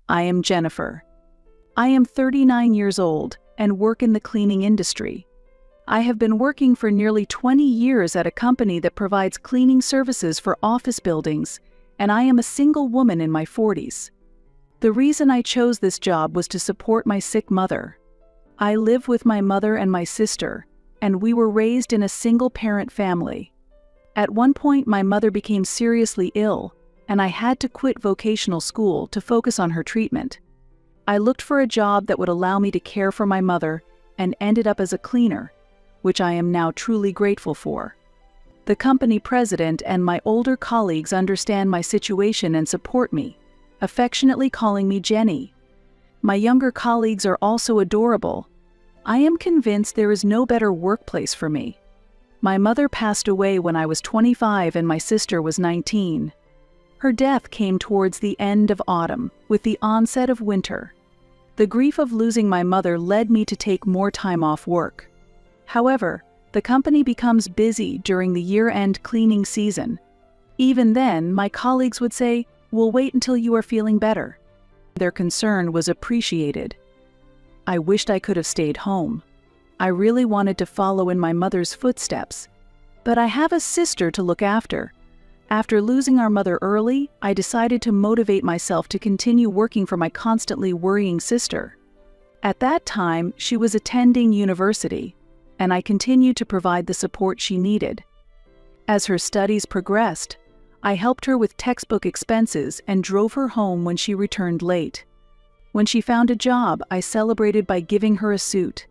I am Jennifer. I am 39 years old and work in the cleaning industry. I have been working for nearly 20 years at a company that provides cleaning services for office buildings, and I am a single woman in my 40s. The reason I chose this job was to support my sick mother. I live with my mother and my sister, and we were raised in a single-parent family. At one point, my mother became seriously ill, and I had to quit vocational school to focus on her treatment. I looked for a job that would allow me to care for my mother and ended up as a cleaner, which I am now truly grateful for. The company president and my older colleagues understand my situation and support me, affectionately calling me Jenny. My younger colleagues are also adorable. I am convinced there is no better workplace for me. My mother passed away when I was 25 and my sister was 19. Her death came towards the end of autumn, with the onset of winter. The grief of losing my mother led me to take more time off work. However, the company becomes busy during the year-end cleaning season. Even then, my colleagues would say, "We'll wait until you are feeling better." Their concern was appreciated. I wished I could have stayed home. I really wanted to follow in my mother's footsteps, but I have a sister to look after. After losing our mother early, I decided to motivate myself to continue working for my constantly worrying sister. At that time, she was attending university, and I continued to provide the support she needed. As her studies progressed, I helped her with textbook expenses and drove her home when she returned late. When she found a job, I celebrated by giving her a suit.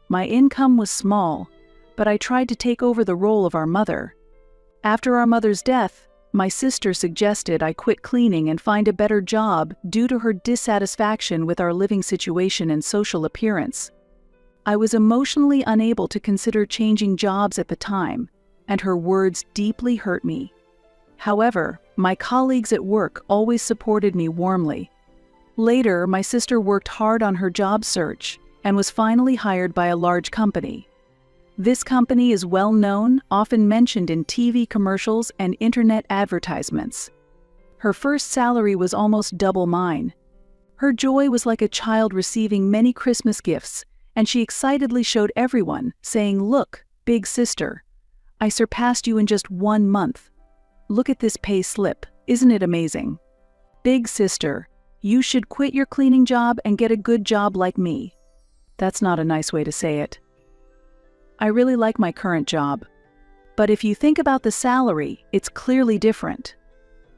My income was small, but I tried to take over the role of our mother. After our mother's death, my sister suggested I quit cleaning and find a better job due to her dissatisfaction with our living situation and social appearance. I was emotionally unable to consider changing jobs at the time, and her words deeply hurt me. However, my colleagues at work always supported me warmly. Later, my sister worked hard on her job search and was finally hired by a large company. This company is well known, often mentioned in TV commercials and internet advertisements. Her first salary was almost double mine. Her joy was like a child receiving many Christmas gifts, and she excitedly showed everyone, saying, "Look, big sister, I surpassed you in just 1 month. Look at this pay slip, isn't it amazing? Big sister, you should quit your cleaning job and get a good job like me." That's not a nice way to say it. I really like my current job, but if you think about the salary, it's clearly different.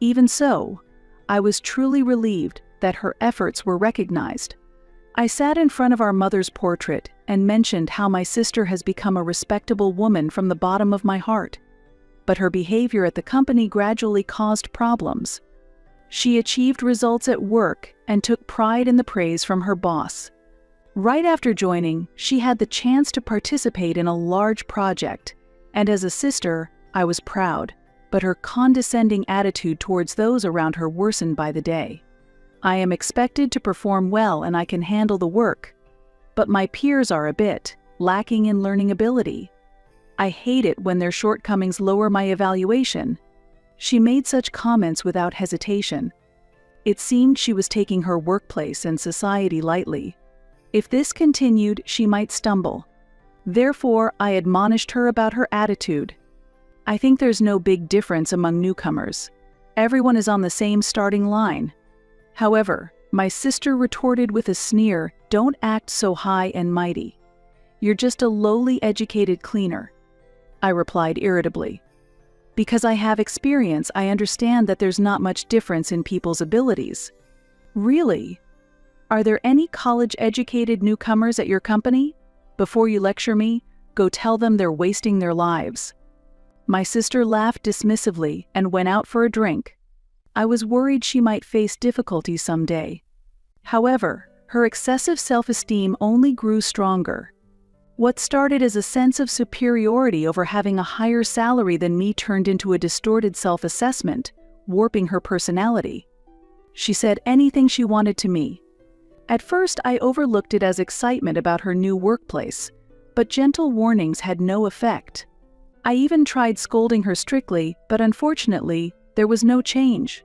Even so, I was truly relieved that her efforts were recognized. I sat in front of our mother's portrait and mentioned how my sister has become a respectable woman from the bottom of my heart, but her behavior at the company gradually caused problems. She achieved results at work and took pride in the praise from her boss. Right after joining, she had the chance to participate in a large project, and as a sister, I was proud, but her condescending attitude towards those around her worsened by the day. I am expected to perform well and I can handle the work, but my peers are a bit lacking in learning ability. I hate it when their shortcomings lower my evaluation. She made such comments without hesitation. It seemed she was taking her workplace and society lightly. If this continued, she might stumble. Therefore, I admonished her about her attitude. I think there's no big difference among newcomers. Everyone is on the same starting line. However, my sister retorted with a sneer, "Don't act so high and mighty. You're just a lowly educated cleaner." I replied irritably. Because I have experience, I understand that there's not much difference in people's abilities. Really? Are there any college-educated newcomers at your company? Before you lecture me, go tell them they're wasting their lives. My sister laughed dismissively and went out for a drink. I was worried she might face difficulties someday. However, her excessive self-esteem only grew stronger. What started as a sense of superiority over having a higher salary than me turned into a distorted self-assessment, warping her personality. She said anything she wanted to me. At first, I overlooked it as excitement about her new workplace, but gentle warnings had no effect. I even tried scolding her strictly, but unfortunately, there was no change.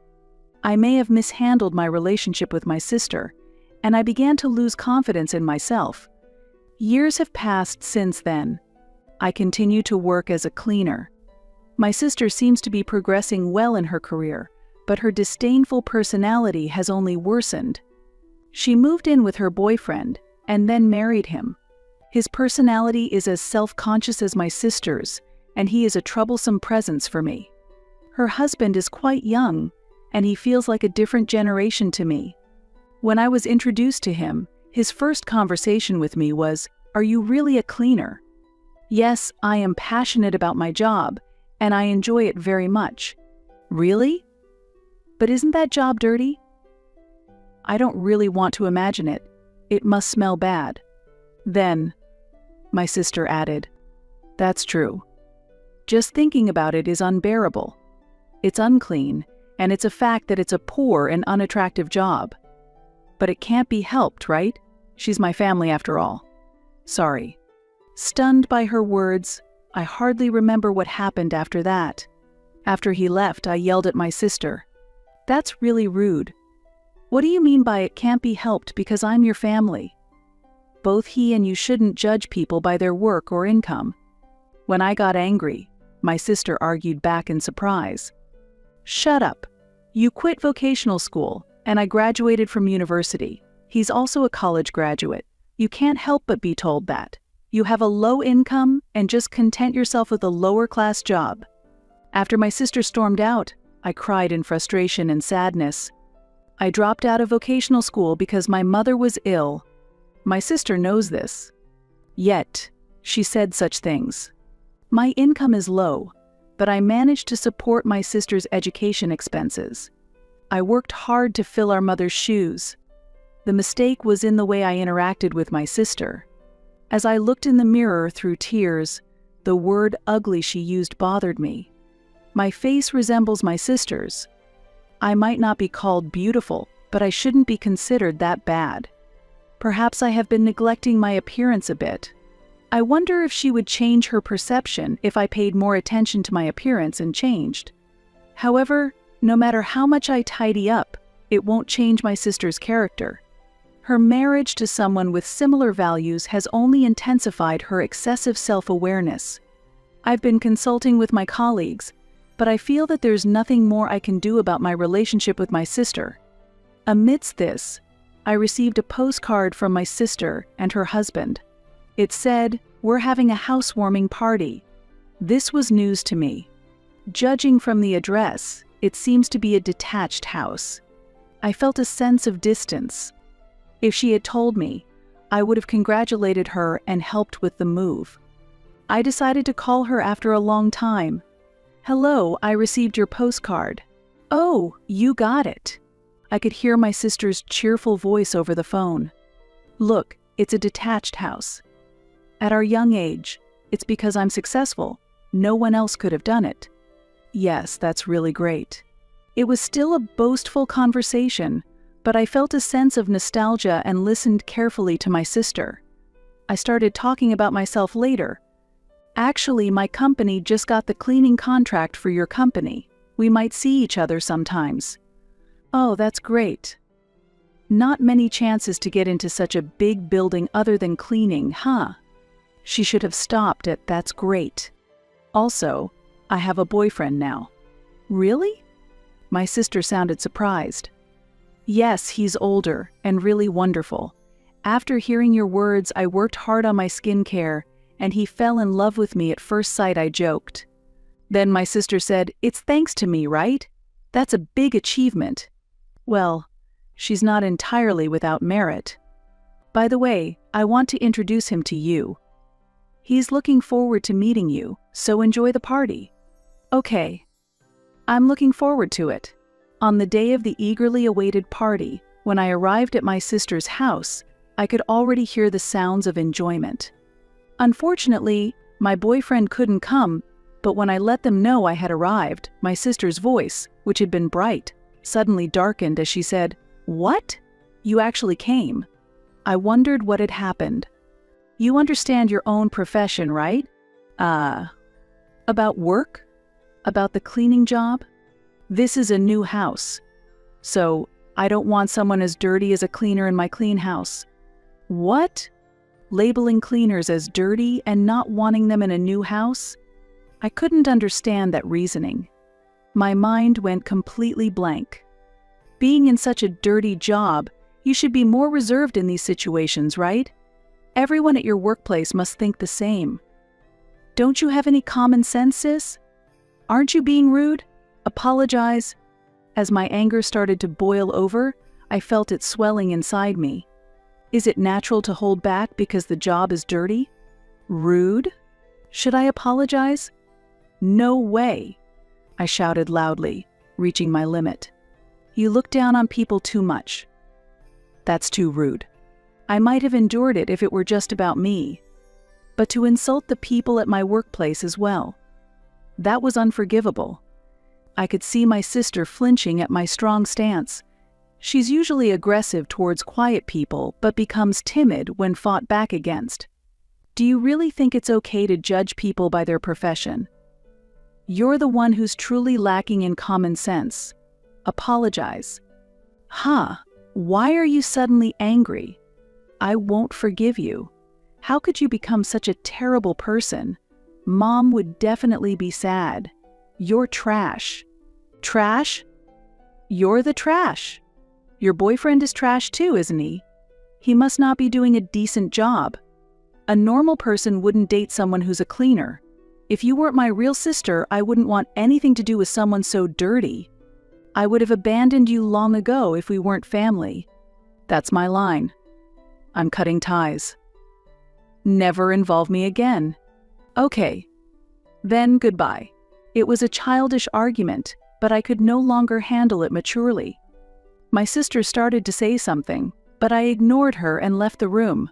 I may have mishandled my relationship with my sister, and I began to lose confidence in myself. Years have passed since then. I continue to work as a cleaner. My sister seems to be progressing well in her career, but her disdainful personality has only worsened. She moved in with her boyfriend and then married him. His personality is as self-conscious as my sister's, and he is a troublesome presence for me. Her husband is quite young, and he feels like a different generation to me. When I was introduced to him, his first conversation with me was, "Are you really a cleaner?" Yes, I am passionate about my job, and I enjoy it very much. Really? But isn't that job dirty? I don't really want to imagine it. It must smell bad. Then, my sister added, "That's true. Just thinking about it is unbearable. It's unclean, and it's a fact that it's a poor and unattractive job. But it can't be helped, right? She's my family after all. Sorry." Stunned by her words, I hardly remember what happened after that. After he left, I yelled at my sister, "That's really rude. What do you mean by it can't be helped because I'm your family? Both he and you shouldn't judge people by their work or income." When I got angry, my sister argued back in surprise. "Shut up. You quit vocational school, and I graduated from university. He's also a college graduate. You can't help but be told that. You have a low income and just content yourself with a lower-class job." After my sister stormed out, I cried in frustration and sadness. I dropped out of vocational school because my mother was ill. My sister knows this. Yet, she said such things. My income is low, but I managed to support my sister's education expenses. I worked hard to fill our mother's shoes. The mistake was in the way I interacted with my sister. As I looked in the mirror through tears, the word ugly she used bothered me. My face resembles my sister's. I might not be called beautiful, but I shouldn't be considered that bad. Perhaps I have been neglecting my appearance a bit. I wonder if she would change her perception if I paid more attention to my appearance and changed. However, no matter how much I tidy up, it won't change my sister's character. Her marriage to someone with similar values has only intensified her excessive self-awareness. I've been consulting with my colleagues, but I feel that there's nothing more I can do about my relationship with my sister. Amidst this, I received a postcard from my sister and her husband. It said, "We're having a housewarming party." This was news to me. Judging from the address, it seems to be a detached house. I felt a sense of distance. If she had told me, I would have congratulated her and helped with the move. I decided to call her after a long time. "Hello, I received your postcard." "Oh, you got it." I could hear my sister's cheerful voice over the phone. "Look, it's a detached house. At our young age, it's because I'm successful. No one else could have done it." Yes, that's really great. It was still a boastful conversation, but I felt a sense of nostalgia and listened carefully to my sister. I started talking about myself later. "Actually, my company just got the cleaning contract for your company. We might see each other sometimes." "Oh, that's great. Not many chances to get into such a big building other than cleaning, huh?" She should have stopped at "that's great." Also, I have a boyfriend now. "Really?" My sister sounded surprised. "Yes, he's older and really wonderful. After hearing your words, I worked hard on my skincare, and he fell in love with me at first sight," I joked. Then my sister said, "It's thanks to me, right? That's a big achievement." Well, she's not entirely without merit. By the way, I want to introduce him to you. He's looking forward to meeting you, so enjoy the party. Okay. I'm looking forward to it. On the day of the eagerly awaited party, when I arrived at my sister's house, I could already hear the sounds of enjoyment. Unfortunately, my boyfriend couldn't come, but when I let them know I had arrived, my sister's voice, which had been bright, suddenly darkened as she said, "What? You actually came?" I wondered what had happened. "You understand your own profession, right?" About work? About the cleaning job? This is a new house. So, I don't want someone as dirty as a cleaner in my clean house. What? Labeling cleaners as dirty and not wanting them in a new house? I couldn't understand that reasoning. My mind went completely blank. Being in such a dirty job, you should be more reserved in these situations, right? Everyone at your workplace must think the same. Don't you have any common sense, sis? Aren't you being rude? Apologize. As my anger started to boil over, I felt it swelling inside me. Is it natural to hold back because the job is dirty? Rude? Should I apologize? No way, I shouted loudly, reaching my limit. You look down on people too much. That's too rude. I might have endured it if it were just about me. But to insult the people at my workplace as well, that was unforgivable. I could see my sister flinching at my strong stance. She's usually aggressive towards quiet people, but becomes timid when fought back against. Do you really think it's okay to judge people by their profession? You're the one who's truly lacking in common sense. Apologize. Huh, why are you suddenly angry? I won't forgive you. How could you become such a terrible person? Mom would definitely be sad. You're trash. Trash? You're the trash. Your boyfriend is trash too, isn't he? He must not be doing a decent job. A normal person wouldn't date someone who's a cleaner. If you weren't my real sister, I wouldn't want anything to do with someone so dirty. I would have abandoned you long ago if we weren't family. That's my line. I'm cutting ties. Never involve me again. Okay. Then goodbye. It was a childish argument, but I could no longer handle it maturely. My sister started to say something, but I ignored her and left the room.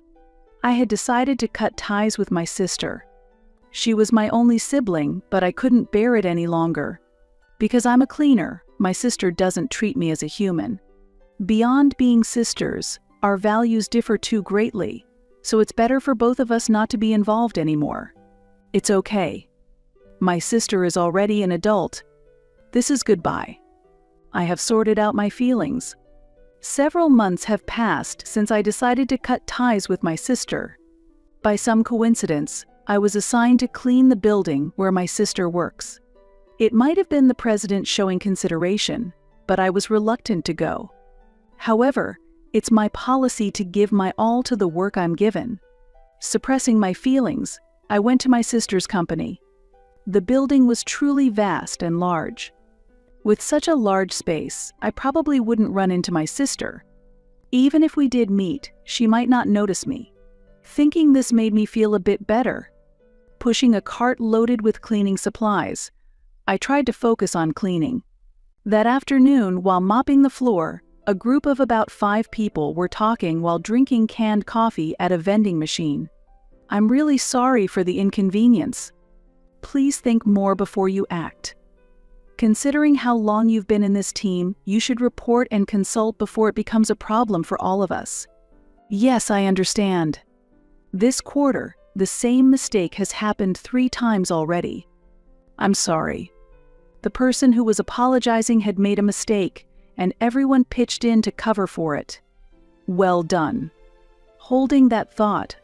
I had decided to cut ties with my sister. She was my only sibling, but I couldn't bear it any longer. Because I'm a cleaner, my sister doesn't treat me as a human. Beyond being sisters, our values differ too greatly, so it's better for both of us not to be involved anymore. It's okay. My sister is already an adult. This is goodbye. I have sorted out my feelings. Several months have passed since I decided to cut ties with my sister. By some coincidence, I was assigned to clean the building where my sister works. It might have been the president showing consideration, but I was reluctant to go. However, it's my policy to give my all to the work I'm given. Suppressing my feelings, I went to my sister's company. The building was truly vast and large. With such a large space, I probably wouldn't run into my sister. Even if we did meet, she might not notice me. Thinking this made me feel a bit better. Pushing a cart loaded with cleaning supplies, I tried to focus on cleaning. That afternoon, while mopping the floor, a group of about 5 people were talking while drinking canned coffee at a vending machine. I'm really sorry for the inconvenience. Please think more before you act. Considering how long you've been in this team, you should report and consult before it becomes a problem for all of us. Yes, I understand. This quarter, the same mistake has happened 3 times already. I'm sorry. The person who was apologizing had made a mistake, and everyone pitched in to cover for it. Well done. Holding that thought,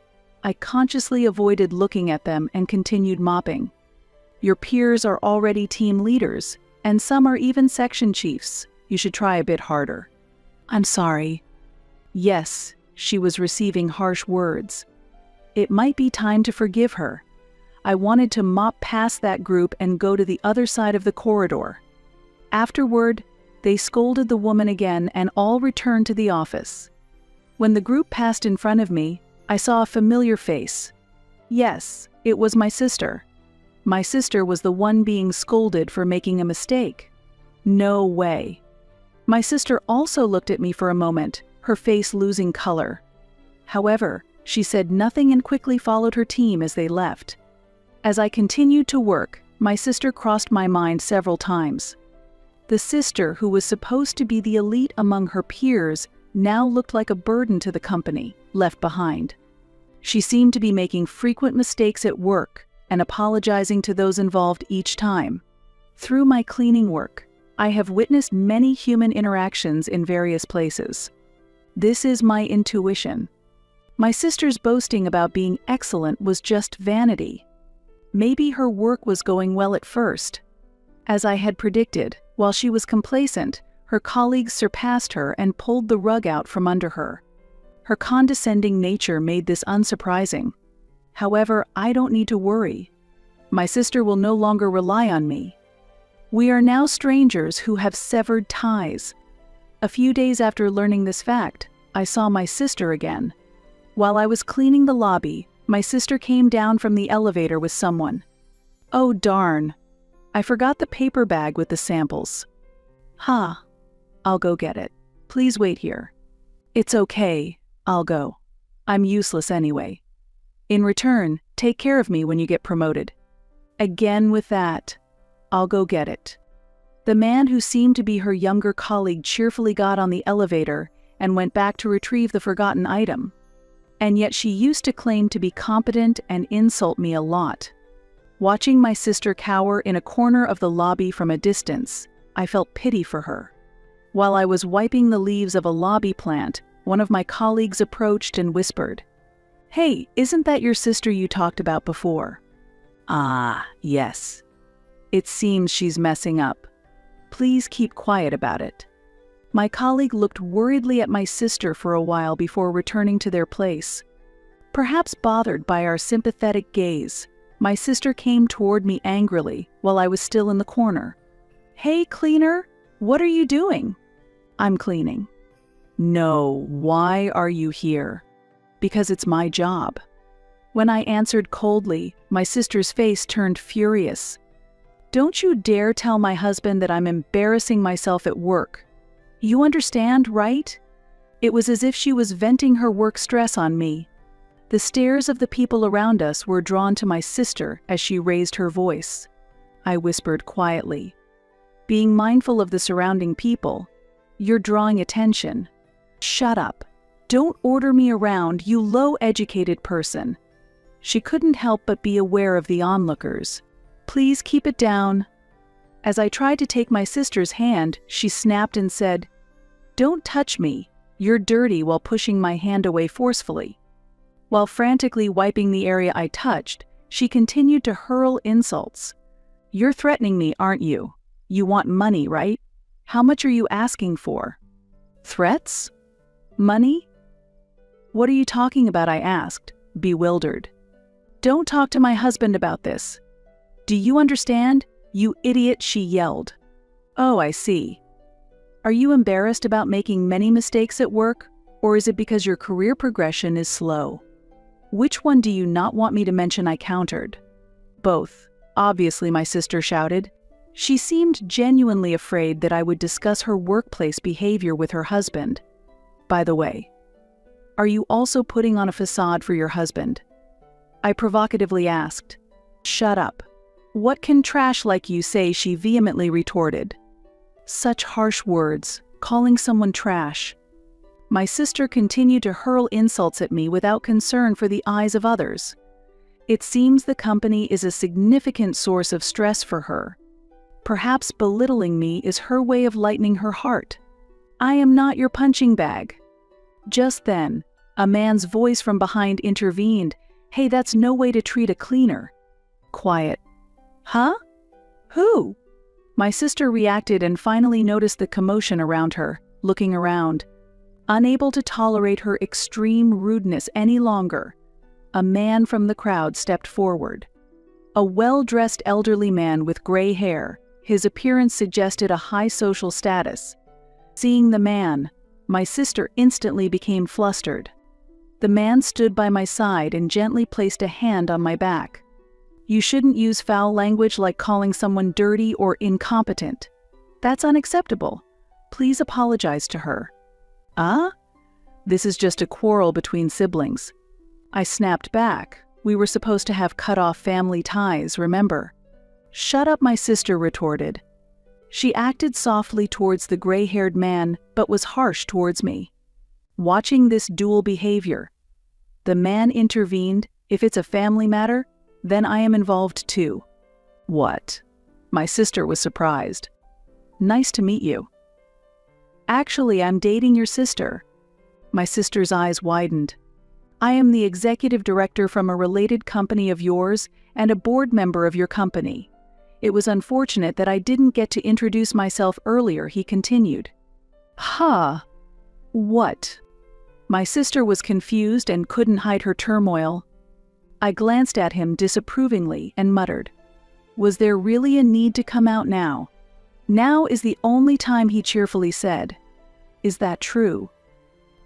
I consciously avoided looking at them and continued mopping. Your peers are already team leaders, and some are even section chiefs. You should try a bit harder. I'm sorry. Yes, she was receiving harsh words. It might be time to forgive her. I wanted to mop past that group and go to the other side of the corridor. Afterward, they scolded the woman again and all returned to the office. When the group passed in front of me, I saw a familiar face. Yes, it was my sister. My sister was the one being scolded for making a mistake. No way. My sister also looked at me for a moment, her face losing color. However, she said nothing and quickly followed her team as they left. As I continued to work, my sister crossed my mind several times. The sister who was supposed to be the elite among her peers now looked like a burden to the company, left behind. She seemed to be making frequent mistakes at work and apologizing to those involved each time. Through my cleaning work, I have witnessed many human interactions in various places. This is my intuition. My sister's boasting about being excellent was just vanity. Maybe her work was going well at first. As I had predicted, while she was complacent, her colleagues surpassed her and pulled the rug out from under her. Her condescending nature made this unsurprising. However, I don't need to worry. My sister will no longer rely on me. We are now strangers who have severed ties. A few days after learning this fact, I saw my sister again. While I was cleaning the lobby, my sister came down from the elevator with someone. Oh darn! I forgot the paper bag with the samples. Ha! I'll go get it. Please wait here. It's okay, I'll go. I'm useless anyway. In return, take care of me when you get promoted. Again with that. I'll go get it. The man who seemed to be her younger colleague cheerfully got on the elevator and went back to retrieve the forgotten item. And yet she used to claim to be competent and insult me a lot. Watching my sister cower in a corner of the lobby from a distance, I felt pity for her. While I was wiping the leaves of a lobby plant, one of my colleagues approached and whispered, "Hey, isn't that your sister you talked about before?" "Ah, yes. It seems she's messing up. Please keep quiet about it." My colleague looked worriedly at my sister for a while before returning to their place. Perhaps bothered by our sympathetic gaze, my sister came toward me angrily while I was still in the corner. "Hey, cleaner, what are you doing?" "I'm cleaning." "No, why are you here?" "Because it's my job." When I answered coldly, my sister's face turned furious. "Don't you dare tell my husband that I'm embarrassing myself at work. You understand, right?" It was as if she was venting her work stress on me. The stares of the people around us were drawn to my sister as she raised her voice. I whispered quietly, being mindful of the surrounding people, "You're drawing attention. Shut up. Don't order me around, you low-educated person." She couldn't help but be aware of the onlookers. "Please keep it down." As I tried to take my sister's hand, she snapped and said, "Don't touch me. You're dirty," while pushing my hand away forcefully. While frantically wiping the area I touched, she continued to hurl insults. "You're threatening me, aren't you? You want money, right? How much are you asking for?" "Threats? Money? What are you talking about?" I asked, bewildered. "Don't talk to my husband about this. Do you understand? You idiot," she yelled. "Oh, I see. Are you embarrassed about making many mistakes at work, or is it because your career progression is slow?" "Which one do you not want me to mention?" I countered. "Both, obviously," my sister shouted. She seemed genuinely afraid that I would discuss her workplace behavior with her husband. "By the way, are you also putting on a facade for your husband?" I provocatively asked. "Shut up. What can trash like you say?" she vehemently retorted. Such harsh words, calling someone trash. My sister continued to hurl insults at me without concern for the eyes of others. It seems the company is a significant source of stress for her. Perhaps belittling me is her way of lightening her heart. "I am not your punching bag." Just then, a man's voice from behind intervened. "Hey, that's no way to treat a cleaner." Quiet. "Huh? Who?" My sister reacted and finally noticed the commotion around her, looking around. Unable to tolerate her extreme rudeness any longer, a man from the crowd stepped forward. A well-dressed elderly man with gray hair, his appearance suggested a high social status. Seeing the man, my sister instantly became flustered. The man stood by my side and gently placed a hand on my back. "You shouldn't use foul language like calling someone dirty or incompetent. That's unacceptable. Please apologize to her." "Ah? This is just a quarrel between siblings." I snapped back. "We were supposed to have cut off family ties, remember?" "Shut up," my sister retorted. She acted softly towards the gray-haired man, but was harsh towards me. Watching this dual behavior, the man intervened. "If it's a family matter, then I am involved too." "What?" My sister was surprised. Nice to meet you. Actually, I'm dating your sister. My sister's eyes widened. I am the executive director from a related company of yours and a board member of your company. It was unfortunate that I didn't get to introduce myself earlier, he continued. Huh? What? My sister was confused and couldn't hide her turmoil. I glanced at him disapprovingly and muttered, "Was there really a need to come out now?" "Now is the only time," he cheerfully said. "Is that true?"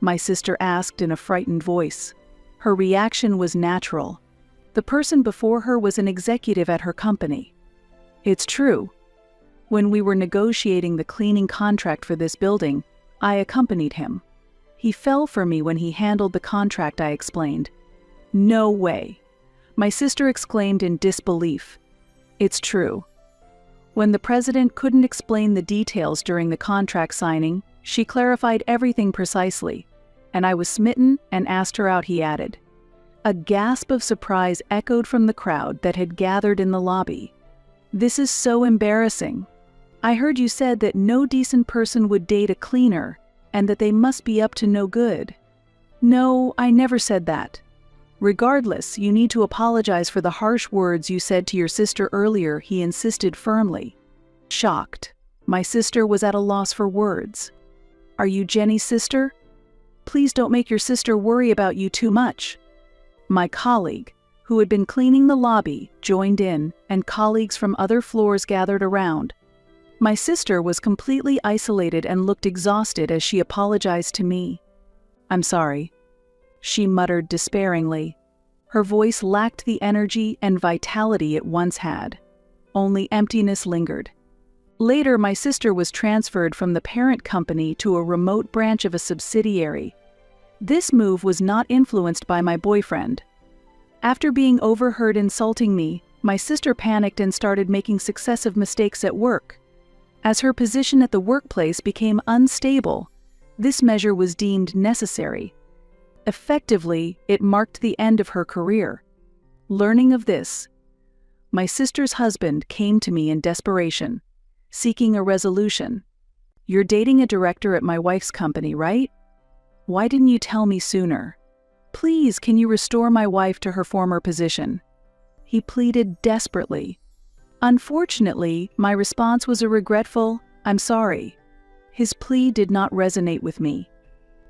My sister asked in a frightened voice. Her reaction was natural. The person before her was an executive at her company. "It's true. When we were negotiating the cleaning contract for this building, I accompanied him. He fell for me when he handled the contract," I explained. "No way," my sister exclaimed in disbelief. "It's true. When the president couldn't explain the details during the contract signing, she clarified everything precisely, and I was smitten and asked her out," he added. A gasp of surprise echoed from the crowd that had gathered in the lobby. "This is so embarrassing. I heard you said that no decent person would date a cleaner, and that they must be up to no good." "No, I never said that. Regardless, you need to apologize for the harsh words you said to your sister earlier," he insisted firmly. Shocked, my sister was at a loss for words. "Are you Jenny's sister? Please don't make your sister worry about you too much." My colleague, who had been cleaning the lobby, joined in, and colleagues from other floors gathered around. My sister was completely isolated and looked exhausted as she apologized to me. "I'm sorry," she muttered despairingly. Her voice lacked the energy and vitality it once had. Only emptiness lingered. Later, my sister was transferred from the parent company to a remote branch of a subsidiary. This move was not influenced by my boyfriend. After being overheard insulting me, my sister panicked and started making successive mistakes at work. As her position at the workplace became unstable, this measure was deemed necessary. Effectively, it marked the end of her career. Learning of this, my sister's husband came to me in desperation, seeking a resolution. "You're dating a director at my wife's company, right? Why didn't you tell me sooner? Please, can you restore my wife to her former position?" He pleaded desperately. Unfortunately, my response was a regretful, "I'm sorry." His plea did not resonate with me.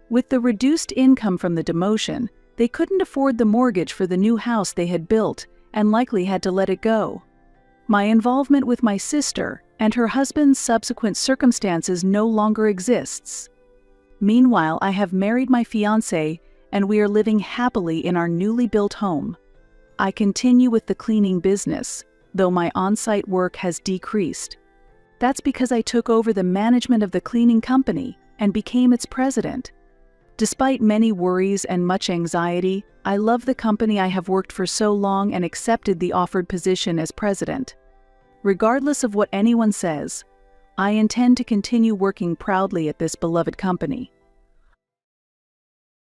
With the reduced income from the demotion, they couldn't afford the mortgage for the new house they had built and likely had to let it go. My involvement with my sister and her husband's subsequent circumstances no longer exists. Meanwhile, I have married my fiancé and we are living happily in our newly built home. I continue with the cleaning business, though my on-site work has decreased. That's because I took over the management of the cleaning company and became its president. Despite many worries and much anxiety, I love the company I have worked for so long and accepted the offered position as president. Regardless of what anyone says, I intend to continue working proudly at this beloved company.